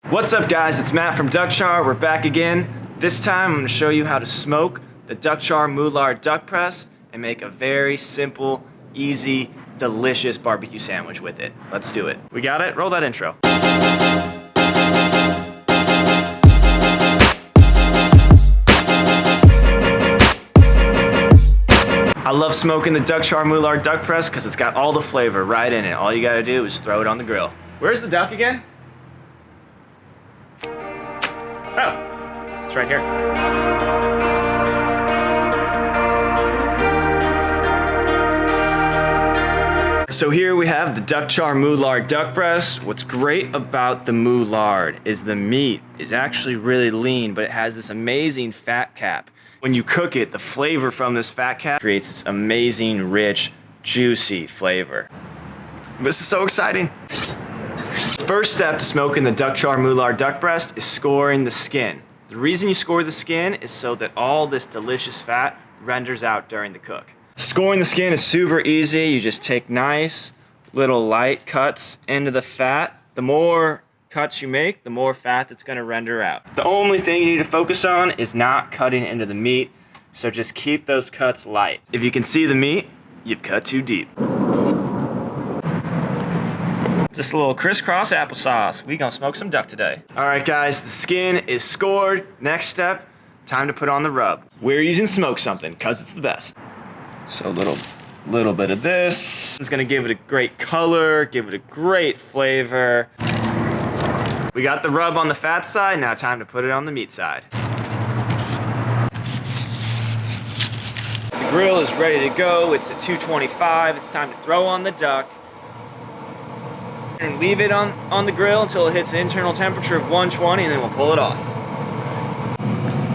What's up guys, it's Matt from DUCKCHAR. We're back again. This time I'm going to show you how to smoke the DUCKCHAR Moulard duck press and make a very simple, easy, delicious barbecue sandwich with it. Let's do it. We got it? Roll that intro. I love smoking the DUCKCHAR Moulard duck press because it's got all the flavor right in it. All you gotta do is throw it on the grill. Where's the duck again? Oh, it's right here. So here we have the DUCKCHAR Moulard duck breast. What's great about the Moulard is the meat is actually really lean, but it has this amazing fat cap. When you cook it, the flavor from this fat cap creates this amazing, rich, juicy flavor. This is so exciting. First step to smoking the DUCKCHAR Moulard duck breast is scoring the skin. The reason you score the skin is so that all this delicious fat renders out during the cook. Scoring the skin is super easy. You just take nice little light cuts into the fat. The more cuts you make, the more fat that's going to render out. The only thing you need to focus on is not cutting into the meat, so just keep those cuts light. If you can see the meat, you've cut too deep. Just a little crisscross applesauce. We gonna smoke some duck today. All right guys, the skin is scored. Next step, time to put on the rub. We're using smoke something, cause it's the best. So a little bit of this. It's gonna give it a great color, give it a great flavor. We got the rub on the fat side, now time to put it on the meat side. The grill is ready to go. It's at 225. It's time to throw on the duck. And leave it on the grill until it hits an internal temperature of 120, and then we'll pull it off.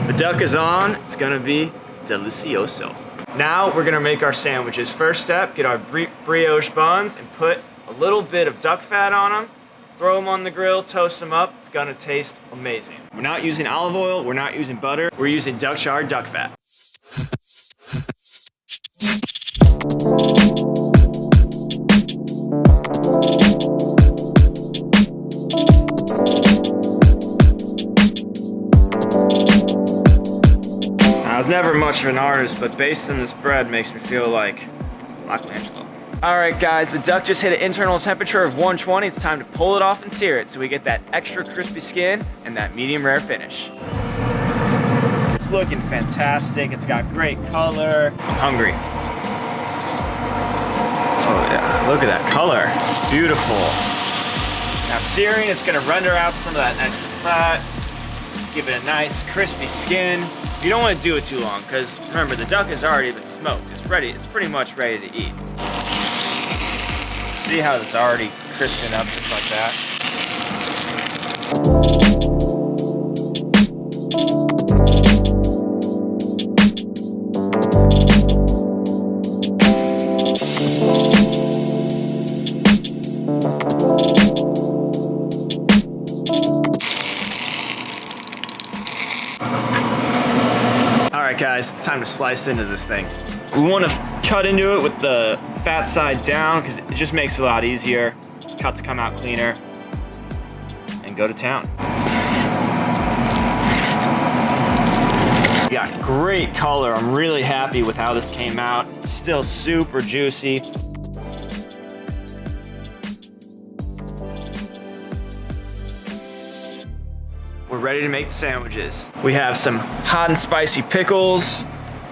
The duck is on. It's gonna be delicioso. Now we're gonna make our sandwiches. First step, get our brioche buns and put a little bit of duck fat on them. Throw them on the grill, toast them up. It's gonna taste amazing. We're not using olive oil, we're not using butter. We're using DUCKCHAR duck fat. I was never much of an artist, but basting this bread makes me feel like Michelangelo. All right guys, the duck just hit an internal temperature of 120. It's time to pull it off and sear it so we get that extra crispy skin and that medium rare finish. It's looking fantastic. It's got great color. I'm hungry. Oh yeah, look at that color. Beautiful. Now searing, it's gonna render out some of that extra fat. Give it a nice crispy skin. You don't want to do it too long because remember the duck has already been smoked. It's ready. It's pretty much ready to eat. See how it's already crisping up just like that? Alright guys, it's time to slice into this thing. We want to cut into it with the fat side down because it just makes it a lot easier. Cuts come out cleaner. And go to town. We got great color. I'm really happy with how this came out. It's still super juicy. We're ready to make the sandwiches. We have some hot and spicy pickles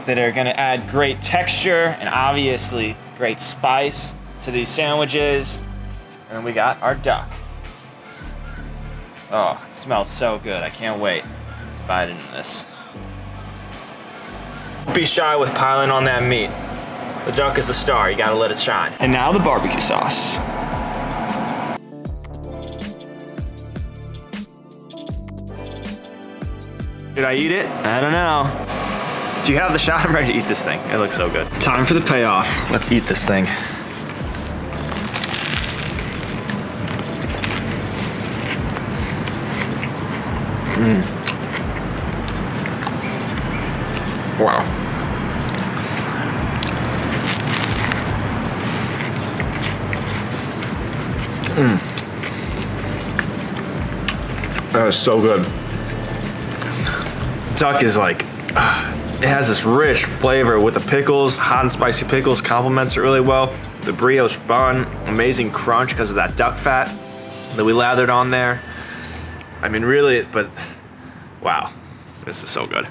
that are gonna add great texture and obviously great spice to these sandwiches. And then we got our duck. Oh, it smells so good. I can't wait to bite into this. Don't be shy with piling on that meat. The duck is the star, you gotta let it shine. And now the barbecue sauce. Should I eat it? I don't know. Do you have the shot? I'm ready to eat this thing. It looks so good. Time for the payoff. Let's eat this thing. Wow. That is so good. Duck is like, it has this rich flavor with the pickles. Hot and spicy pickles complements it really well. The brioche bun, amazing crunch because of that duck fat that we lathered on there. I mean, really, but wow, this is so good.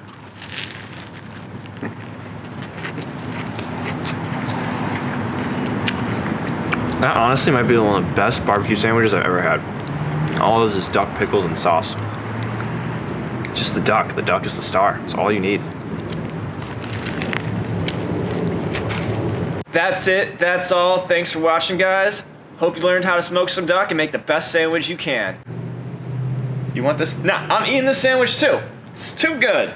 That honestly might be one of the best barbecue sandwiches I've ever had. All this is duck pickles and sauce. Just the duck. The duck is the star. It's all you need. That's it. That's all. Thanks for watching, guys. Hope you learned how to smoke some duck and make the best sandwich you can. You want this? Nah, I'm eating this sandwich too. It's too good.